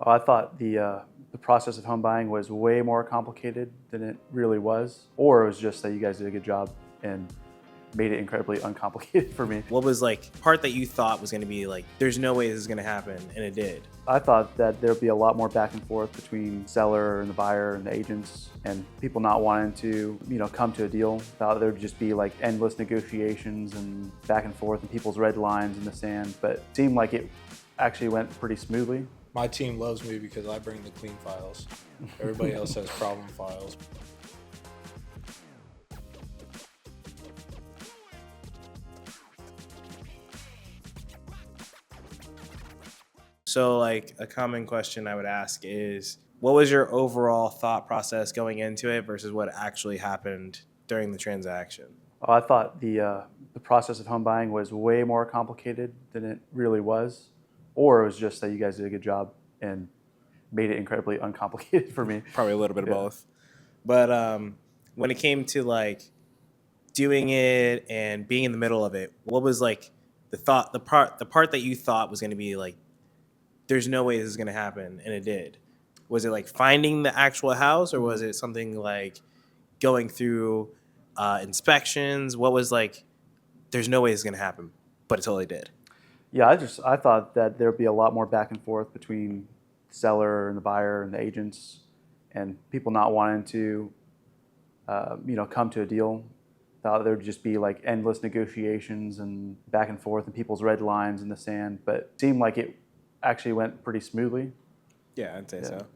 Oh, I thought the process of home buying was way more complicated than it really was, or it was just that you guys did a good job and made it incredibly uncomplicated for me. What was like part that you thought was going to be like, there's no way this is going to happen, and it did? I thought that there'd be a lot more back and forth between seller and the buyer and the agents, and people not wanting to, come to a deal. Thought there'd just be like endless negotiations and back and forth and people's red lines in the sand, but it seemed like it actually went pretty smoothly. My team loves me because I bring the clean files. Everybody else has problem files. So like a common question I would ask is, what was your overall thought process going into it versus what actually happened during the transaction? Oh, I thought the process of home buying was way more complicated than it really was, or it was just that you guys did a good job and made it incredibly uncomplicated for me. Probably a little bit of both. But when it came to like doing it and being in the middle of it, what was like the part that you thought was going to be like, there's no way this is going to happen, and it did? Was it like finding the actual house, or was it something like going through inspections? What was like, there's no way this is going to happen, but it totally did? Yeah, I thought that there'd be a lot more back and forth between the seller and the buyer and the agents, and people not wanting to, come to a deal. Thought there'd just be like endless negotiations and back and forth and people's red lines in the sand, but it seemed like it actually went pretty smoothly. Yeah, I'd say so.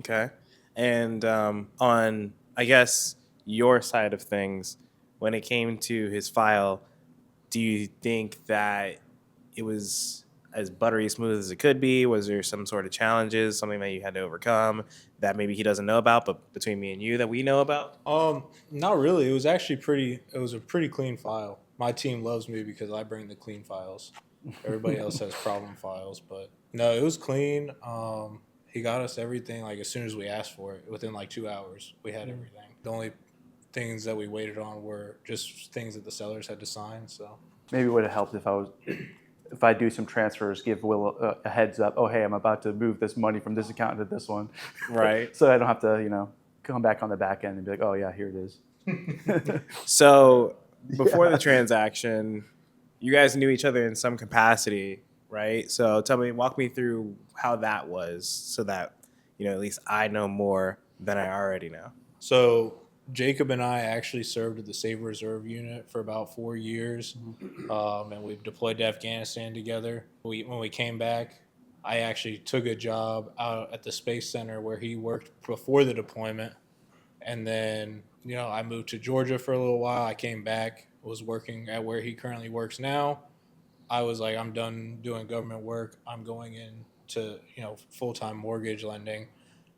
Okay. And on, I guess, your side of things, when it came to his file, do you think that it was as buttery smooth as it could be? Was there some sort of challenges, something that you had to overcome that maybe he doesn't know about, but between me and you that we know about? Not really. It was actually it was a pretty clean file. My team loves me because I bring the clean files. Everybody else has problem files, but no, it was clean. He got us everything like as soon as we asked for it. Within like 2 hours, we had everything. The only things that we waited on were just things that the sellers had to sign. So Maybe it would have helped if I do some transfers, give Will a heads up. Oh, hey, I'm about to move this money from this account to this one, Right. so I don't have to, come back on the back end and be like, oh yeah, here it is. So before the transaction, you guys knew each other in some capacity, right? So walk me through how that was so that, at least I know more than I already know. So Jacob and I actually served at the Save Reserve Unit for about 4 years, and we've deployed to Afghanistan together. When we came back, I actually took a job out at the Space Center where he worked before the deployment, and then I moved to Georgia for a little while. I came back, was working at where he currently works now. I was like, I'm done doing government work. I'm going into full-time mortgage lending.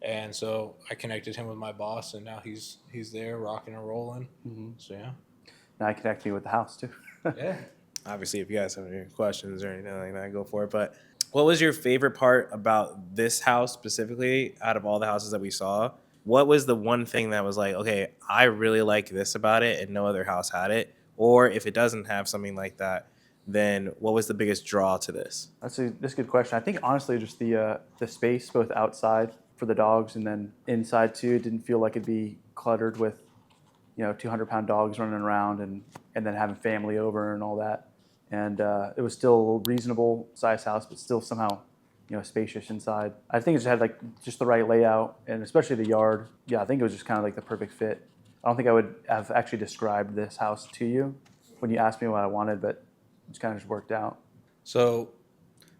And so I connected him with my boss, and now he's there rocking and rolling. Mm-hmm. So, yeah. Now I connect me with the house, too. Yeah. Obviously, if you guys have any questions or anything like that, go for it. But what was your favorite part about this house specifically out of all the houses that we saw? What was the one thing that was like, okay, I really like this about it and no other house had it? Or if it doesn't have something like that, then what was the biggest draw to this? That's a good question. I think, honestly, just the space, both outside for the dogs and then inside, too. It didn't feel like it'd be cluttered with 200-pound dogs running around and then having family over and all that. And it was still a reasonable size house, but still somehow, spacious inside. I think it just had like just the right layout, and especially the yard. Yeah, I think it was just kind of like the perfect fit. I don't think I would have actually described this house to you when you asked me what I wanted, but it just kind of just worked out. So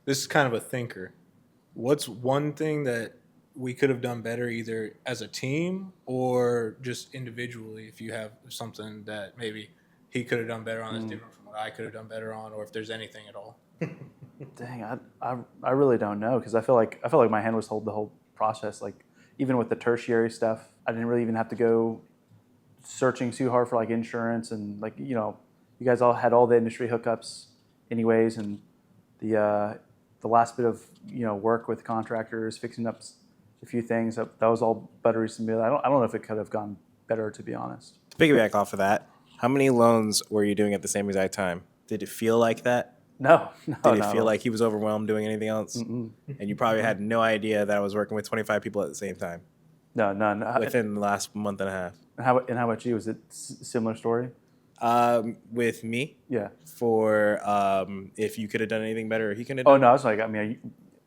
this is kind of a thinker. What's one thing that we could have done better either as a team or just individually, if you have something that maybe he could have done better on that's different from what I could have done better on, or if there's anything at all? Dang, I really don't know, because I feel like my hand was held the whole process. Like, even with the tertiary stuff, I didn't really even have to go searching too hard for like insurance, and like you guys all had all the industry hookups anyways, and the last bit of work with contractors fixing up a few things, that was all buttery smooth. I don't know if it could have gone better, to be honest. To piggyback off of that, how many loans were you doing at the same exact time? Did it feel like that? No, no, Did it not at feel all. like he was overwhelmed doing anything else? Mm-mm. And you probably had no idea that I was working with 25 people at the same time No, none. within the last month and a half. And how about you? Was it similar story? With me, Yeah. for if you could have done anything better, or he could have Oh done. no, I was like, I mean,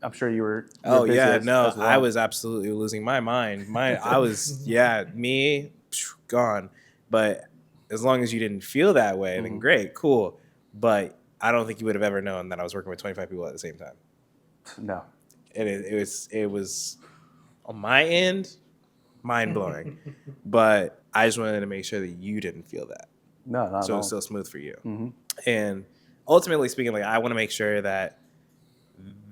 I'm sure you were Oh busy yeah, as no, well. I was absolutely losing my mind. I was me gone. But as long as you didn't feel that way, then Mhm. great, cool. But I don't think you would have ever known that I was working with 25 people at the same time. No. And it was on my end mind blowing. But I just wanted to make sure that you didn't feel that, No, not at so it's all. still smooth for you. Hmm. And ultimately speaking, like I want to make sure that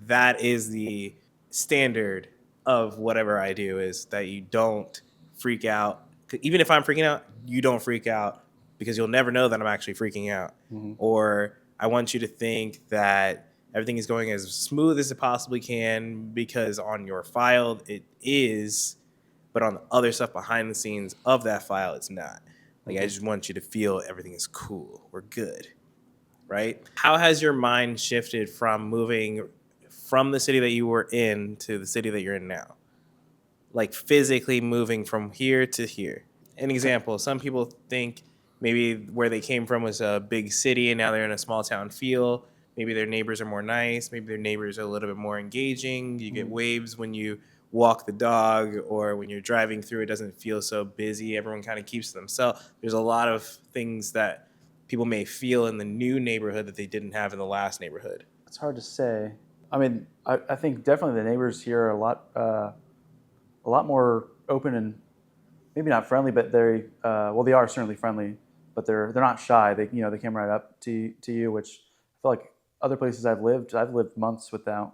that is the standard of whatever I do, is that you don't freak out. Even if I'm freaking out, you don't freak out, because you'll never know that I'm actually freaking out. Hmm. Or I want you to think that everything is going as smooth as it possibly can, because on your file it is, but on the other stuff behind the scenes of that file, it's not. Like I just want you to feel everything is cool. We're good. Right? How has your mind shifted from moving from the city that you were in to the city that you're in now? Like physically moving from here to here. An example, some people think maybe where they came from was a big city and now they're in a small town feel. Maybe their neighbors are more nice. Maybe their neighbors are a little bit more engaging. You get waves when you walk the dog, or when you're driving through, it doesn't feel so busy. Everyone kind of keeps to themselves. There's a lot of things that people may feel in the new neighborhood that they didn't have in the last neighborhood. It's hard to say. I mean, I think definitely the neighbors here are a lot more open and maybe not friendly, but well, they are certainly friendly, but they're not shy. They came right up to you, which I feel like other places I've lived months without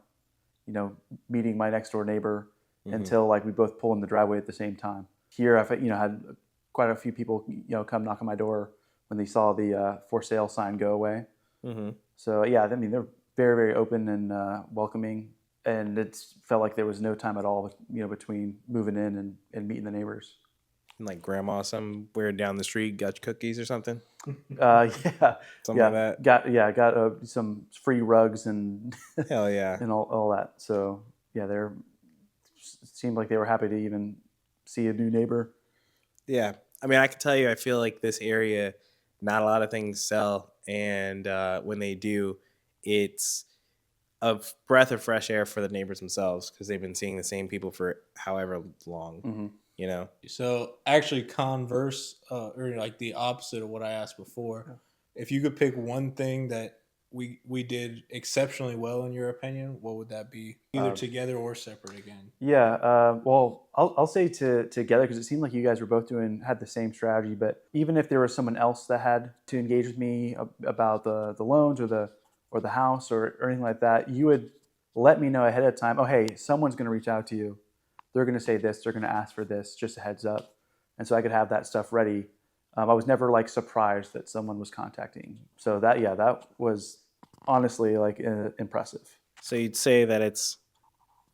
meeting my next door neighbor until like we both pull in the driveway at the same time. Here, I've had quite a few people come knock on my door when they saw the for sale sign go away. Mm-hmm. So yeah, I mean they're very very open and welcoming, and it felt like there was no time at all between moving in and meeting the neighbors. And like grandma somewhere down the street got cookies or something. Yeah, Something like that. Got some free rugs and Hell yeah. and all that. So yeah, they're seemed like they were happy to even see a new neighbor. Yeah. I mean, I can tell you, I feel like this area, not a lot of things sell. And when they do, it's a breath of fresh air for the neighbors themselves, because they've been seeing the same people for however long, Hmm. you know? So actually, converse or like the opposite of what I asked before. If you could pick one thing that we did exceptionally well in your opinion, what would that be? Either together or separate again. Yeah, well, I'll say together because it seemed like you guys were both had the same strategy. But even if there was someone else that had to engage with me about the loans or the house or anything like that, you would let me know ahead of time. Oh, hey, someone's going to reach out to you. They're going to say this. They're going to ask for this. Just a heads up, and so I could have that stuff ready. I was never like surprised that someone was contacting. So that was honestly like impressive. So you'd say that it's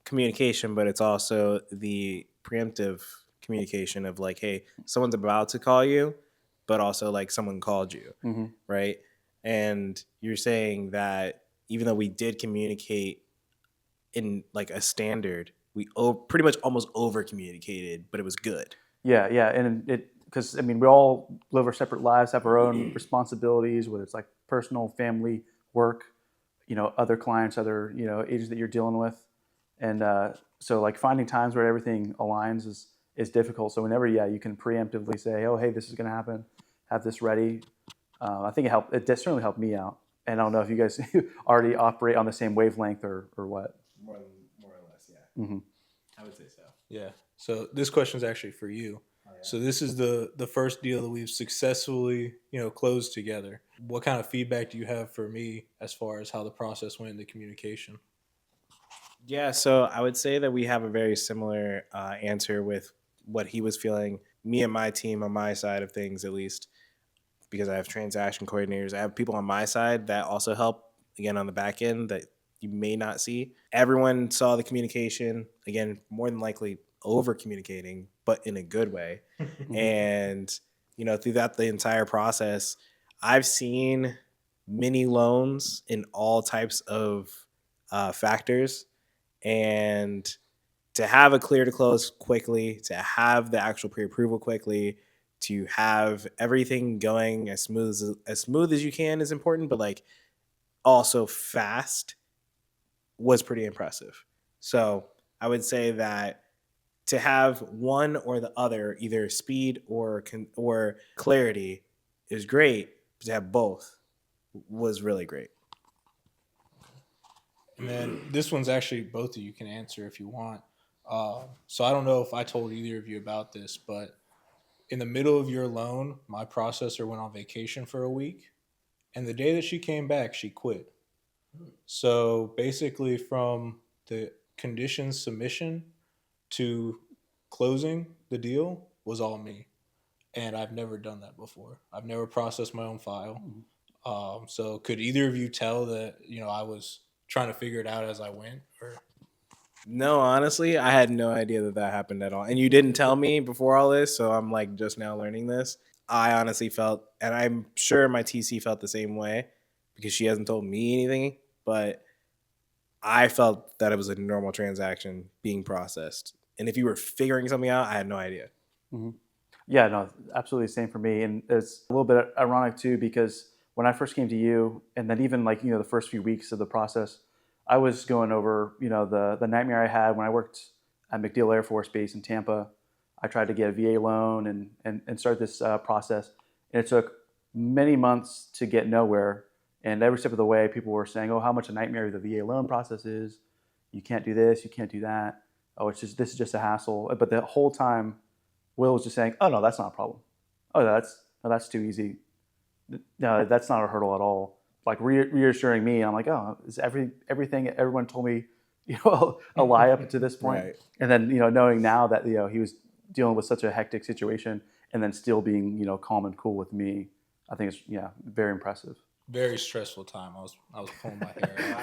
communication, but it's also the preemptive communication of like, hey, someone's about to call you, but also like someone called you, Mm-hmm. right? And you're saying that even though we did communicate in like a standard, we pretty much almost over communicated, but it was good. Yeah, and because I mean we all live our separate lives, have our own responsibilities, whether it's like personal, family, work, other clients, other agents that you're dealing with, and so like finding times where everything aligns is difficult. So whenever you can preemptively say, oh hey, this is going to happen, have this ready. I think it helped. It certainly helped me out. And I don't know if you guys already operate on the same wavelength or what. More or less, yeah. Mm-hmm. I would say so. Yeah. So this question is actually for you. Oh, yeah. So this is the first deal that we've successfully closed together. What kind of feedback do you have for me as far as how the process went in the communication? Yeah, so I would say that we have a very similar answer with what he was feeling. Me and my team on my side of things, at least, because I have transaction coordinators. I have people on my side that also help, again, on the back end that you may not see. Everyone saw the communication, again, more than likely over communicating, but in a good way. And, throughout the entire process, I've seen mini loans in all types of factors, and to have a clear to close quickly, to have the actual pre-approval quickly, to have everything going as smooth as you can is important, but like also fast was pretty impressive. So I would say that to have one or the other, either speed or clarity, is great. But to have both was really great. And then this one's actually both of you can answer if you want. So I don't know if I told either of you about this, but in the middle of your loan, my processor went on vacation for a week, and the day that she came back, she quit. So basically, from the conditions submission to closing the deal was all me, and I've never done that before. I've never processed my own file. So could either of you tell that I was trying to figure it out as I went, or No, honestly, I had no idea that that happened at all. And you didn't tell me before all this, so I'm like just now learning this. I honestly felt, and I'm sure my TC felt the same way because she hasn't told me anything, but I felt that it was a normal transaction being processed. And if you were figuring something out, I had no idea. Yeah, no, absolutely the same for me. And it's a little bit ironic too, because when I first came to you, and then even like, the first few weeks of the process, I was going over, the nightmare I had when I worked at MacDill Air Force Base in Tampa. I tried to get a VA loan and start this process. And it took many months to get nowhere. And every step of the way, people were saying, oh, how much a nightmare the VA loan process is. You can't do this, you can't do that. Oh, this is just a hassle. But the whole time, Will was just saying, "Oh no, that's not a problem. Oh, that's too easy. No, that's not a hurdle at all." Like reassuring me, I'm like, "Oh, is everything everyone told me, a lie up to this point?" Right. And then knowing now that he was dealing with such a hectic situation, and then still being calm and cool with me, I think it's very impressive. very stressful time. I was pulling my hair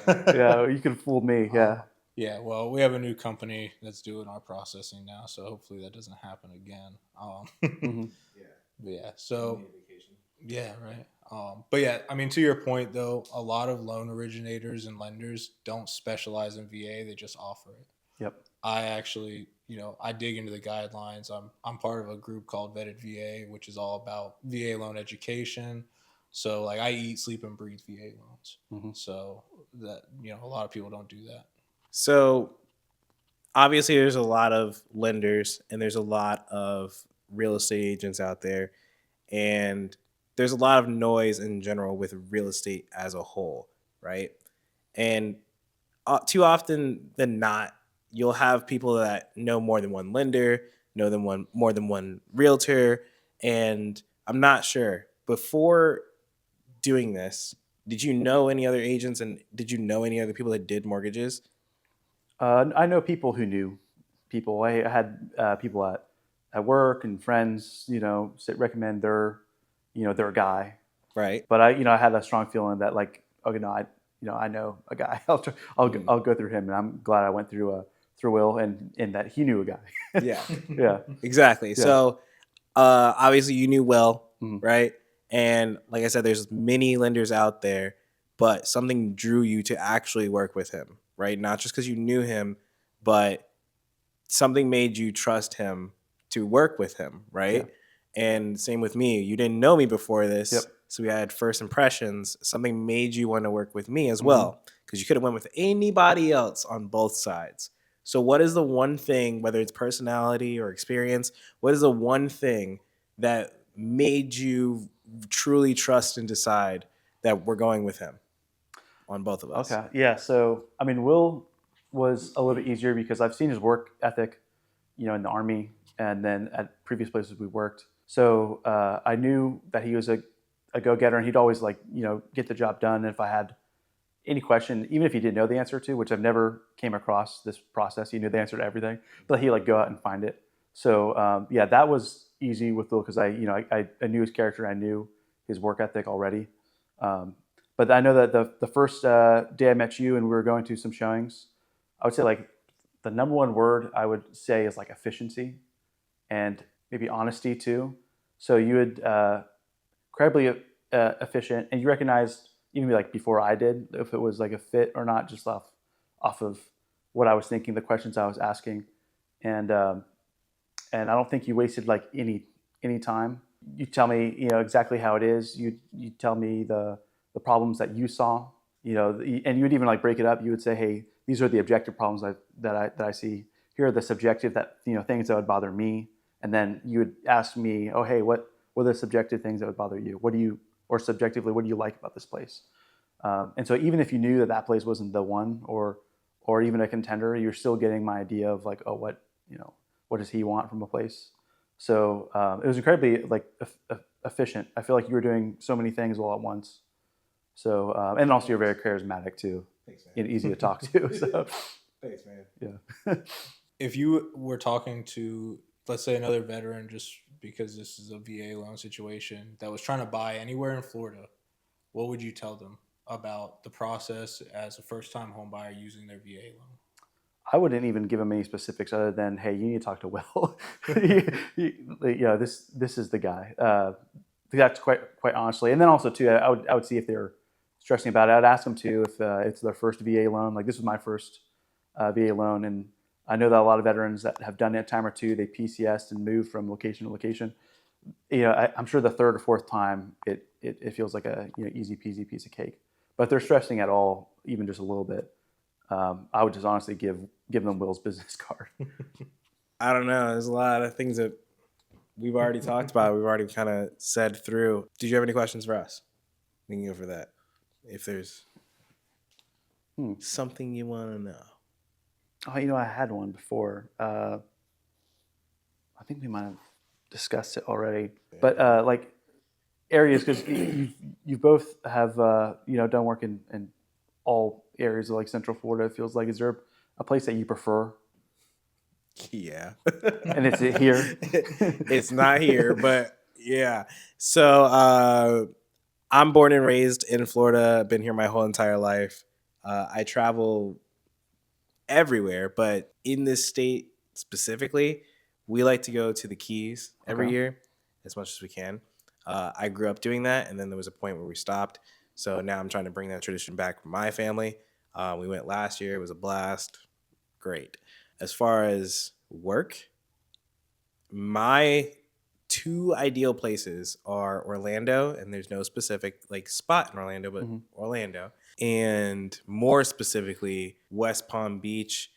out. Yeah, you could have fooled me. Yeah. Yeah, well, we have a new company that's doing our processing now, so hopefully that doesn't happen again. But yeah, so yeah, right. But yeah, I mean, to your point though, a lot of loan originators and lenders don't specialize in VA; they just offer it. Yep. I actually, I dig into the guidelines. I'm part of a group called Vetted VA, which is all about VA loan education. So like I eat, sleep, and breathe VA loans. So that a lot of people don't do that. So obviously there's a lot of lenders and there's a lot of real estate agents out there, and there's a lot of noise in general with real estate as a whole, right? And too often than not, you'll have people that know more than one lender, more than one realtor, and I'm not sure. Before doing this, did you know any other agents, and did you know any other people that did mortgages? I know people who knew people. I had people at work and friends, recommend their guy. Right. But I had a strong feeling that like, okay, no, I know a guy. I'll go through him, and I'm glad I went through Will, and that he knew a guy. Yeah. Yeah. Exactly. Yeah. So obviously you knew Will, Mhm. right? And like I said, there's many lenders out there, but something drew you to actually work with him, right? Not just because you knew him, but something made you trust him to work with him, right? Yeah. And same with me. You didn't know me before this, Yep. so we had first impressions. Something made you want to work with me as well, because you could have went with anybody else on both sides. So what is the one thing, whether it's personality or experience, what is the one thing that made you truly trust and decide that we're going with him on both of us? Okay. Yeah. So I mean, Will was a little bit easier because I've seen his work ethic, in the Army and then at previous places we worked. So I knew that he was a go-getter, and he'd always get the job done. And if I had any question, even if he didn't know the answer to, which I've never came across this process, he knew the answer to everything, but he go out and find it. So yeah, that was easy with Will because I knew his character, I knew his work ethic already. But I know that the first day I met you and we were going to some showings, I would say the number one word I would say is efficiency and maybe honesty too. So you would incredibly efficient, and you recognized even like before I did if it was like a fit or not, just off of what I was thinking, the questions I was asking, and and I don't think you wasted like any time. You tell me, exactly how it is. You tell me the problems that you saw, and you would even like break it up. You would say, hey, these are the objective problems that I see. Here are the subjective things that would bother me, and then you would ask me, oh, hey, what are the subjective things that would bother you? Or subjectively, what do you like about this place? And so even if you knew that place wasn't the one, or even a contender, you're still getting my idea of like, oh, what does he want from a place? So it was incredibly like efficient. I feel like you were doing so many things all at once. So and also you're very charismatic too. Thanks, man. And easy to talk to. So Thanks, man. yeah. If you were talking to, let's say, another veteran, just because this is a VA loan situation, that was trying to buy anywhere in Florida, what would you tell them about the process as a first-time home buyer using their VA loan? I wouldn't even give them any specifics other than, hey, you need to talk to Will. This is the guy. That's quite honestly. And then also too, I would see if they're stressing about it. I'd ask them too if it's their first VA loan. Like this was my first VA loan, and I know that a lot of veterans that have done it a time or two, they PCS'd and moved from location to location. I'm sure the third or fourth time it feels like a easy peasy piece of cake. But if they're stressing at all, even just a little bit, I would just honestly give them Will's business card. I don't know. There's a lot of things that we've already talked about. We've already kind of said through. Did you have any questions for us? We can go for that. If there's something you want to know. Oh, I had one before. I think we might have discussed it already. Yeah. But like areas, because you both have done work in all areas of like Central Florida. It feels like, is there a place that you prefer? Yeah. And it's here? It's not here, but yeah. So I'm born and raised in Florida. Been here my whole entire life. I travel everywhere, but in this state specifically, we like to go to the Keys every year as much as we can. I grew up doing that, and then there was a point where we stopped. So now I'm trying to bring that tradition back for my family. We went last year. It was a blast. Great. As far as work, my two ideal places are Orlando, and there's no specific like spot in Orlando, but Orlando, and more specifically West Palm Beach,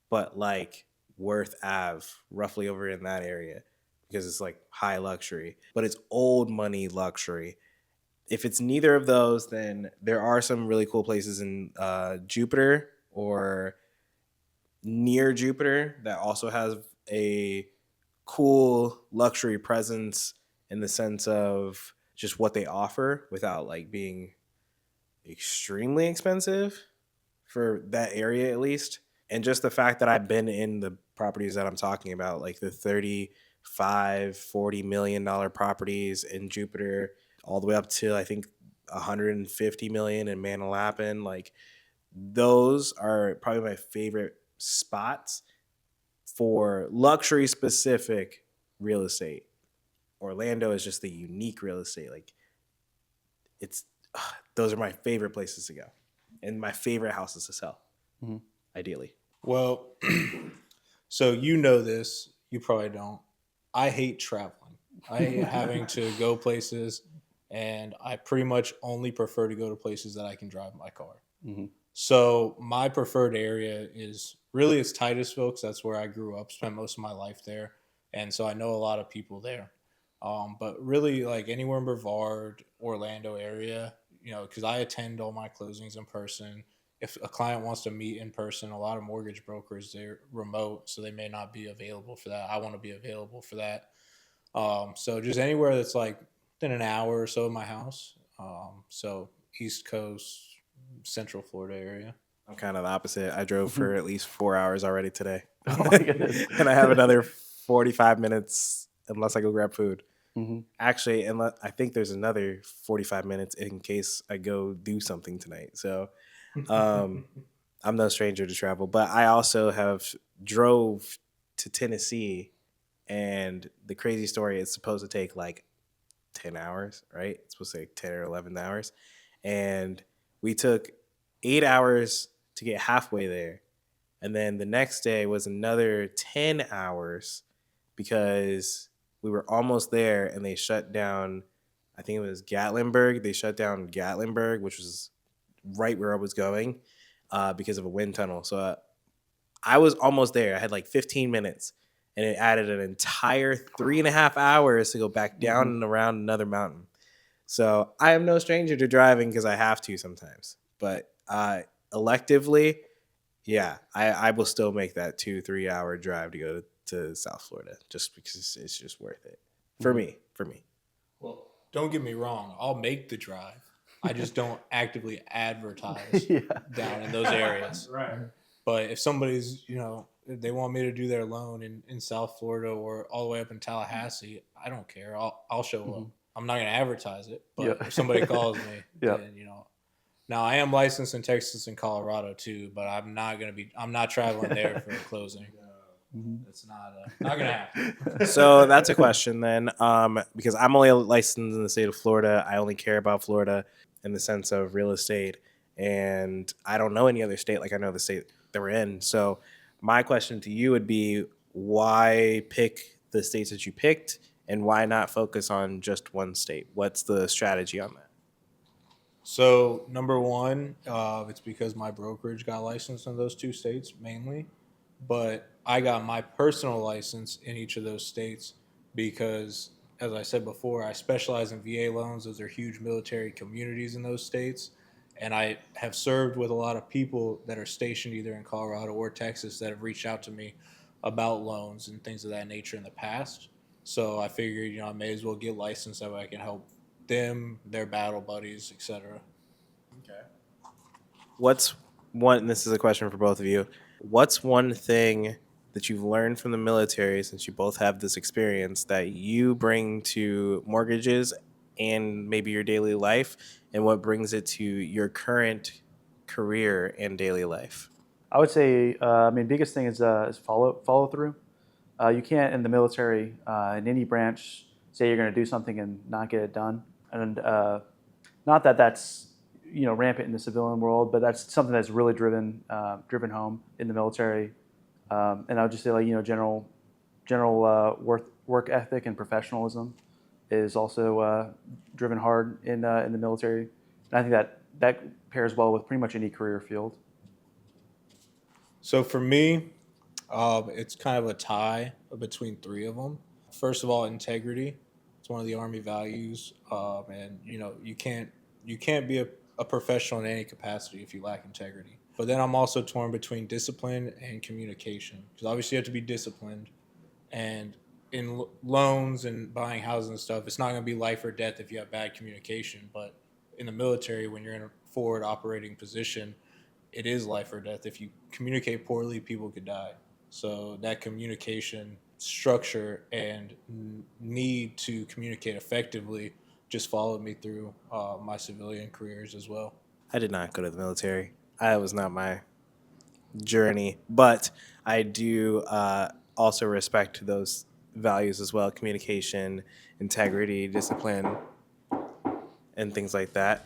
but like Worth Ave, roughly over in that area, because it's like high luxury, but it's old money luxury. If it's neither of those, then there are some really cool places in Jupiter or near Jupiter that also has a cool luxury presence in the sense of just what they offer without like being extremely expensive for that area at least. And just the fact that I've been in the properties that I'm talking about, like the $35-40 million properties in Jupiter, all the way up to I think 150 million in Manalapan, like those are probably my favorite spots for luxury specific real estate. Orlando is just the unique real estate. Like those are my favorite places to go and my favorite houses to sell, ideally. Well, so this, you probably don't. I hate traveling. I hate having to go places, and I pretty much only prefer to go to places that I can drive my car. So my preferred area is really it's Titusville, because that's where I grew up, spent most of my life there. And so I know a lot of people there. But really like anywhere in Brevard, Orlando area, because I attend all my closings in person. If a client wants to meet in person, a lot of mortgage brokers, they're remote, so they may not be available for that. I want to be available for that. So just anywhere that's like within an hour or so of my house. So East Coast, Central Florida area. I'm kind of the opposite. I drove for at least 4 hours already today. Oh my goodness. And I have another 45 minutes unless I go grab food. Actually, I think there's another 45 minutes in case I go do something tonight. So I'm no stranger to travel. But I also have drove to Tennessee, and the crazy story is supposed to take like 10 hours, right? It's supposed to take 10 or 11 hours. And we took 8 hours to get halfway there. And then the next day was another 10 hours because we were almost there and they shut down, I think it was Gatlinburg. They shut down Gatlinburg, which was right where I was going because of a wind tunnel. So I was almost there. I had like 15 minutes and it added an entire 3.5 hours to go back down and around another mountain. So I am no stranger to driving because I have to sometimes. But electively, yeah, I will still make that 2-3 hour drive to go to South Florida just because it's just worth it for me. Well, don't get me wrong. I'll make the drive. I just don't actively advertise Yeah. down in those areas. Right. But if somebody's, if they want me to do their loan in South Florida or all the way up in Tallahassee, I don't care. I'll show up. I'm not going to advertise it, but Yeah. if somebody calls me, Yeah. then, Now I am licensed in Texas and Colorado too, but I'm not traveling there for a closing. It's not going to happen. So that's a question then, because I'm only licensed in the state of Florida. I only care about Florida in the sense of real estate, and I don't know any other state like I know the state that we're in. So my question to you would be, why pick the states that you picked, and why not focus on just one state? What's the strategy on that? So number one, it's because my brokerage got licensed in those two states mainly, but I got my personal license in each of those states because, as I said before, I specialize in VA loans. Those are huge military communities in those states, and I have served with a lot of people that are stationed either in Colorado or Texas that have reached out to me about loans and things of that nature in the past. So I figured, I may as well get licensed that way I can help them, their battle buddies, etc. Okay. What's one, this is a question for both of you. What's one thing that you've learned from the military, since you both have this experience, that you bring to mortgages and maybe your daily life, and what brings it to your current career and daily life? I would say, biggest thing is follow through. You can't in the military, in any branch, say you're going to do something and not get it done. And not that that's rampant in the civilian world, but that's something that's really driven home in the military. And I would just say general work ethic and professionalism is also driven hard in the military. And I think that pairs well with pretty much any career field. So for me, it's kind of a tie between three of them. First of all, integrity. It's one of the Army values, and you can't be a professional in any capacity if you lack integrity. But then I'm also torn between discipline and communication, because obviously you have to be disciplined, and in loans and buying houses and stuff, it's not going to be life or death if you have bad communication. But in the military, when you're in a forward operating position, it is life or death. If you communicate poorly, people could die. So that communication structure and need to communicate effectively just followed me through my civilian careers as well. I did not go to the military. That was not my journey, but I do also respect those values as well: communication, integrity, discipline, and things like that.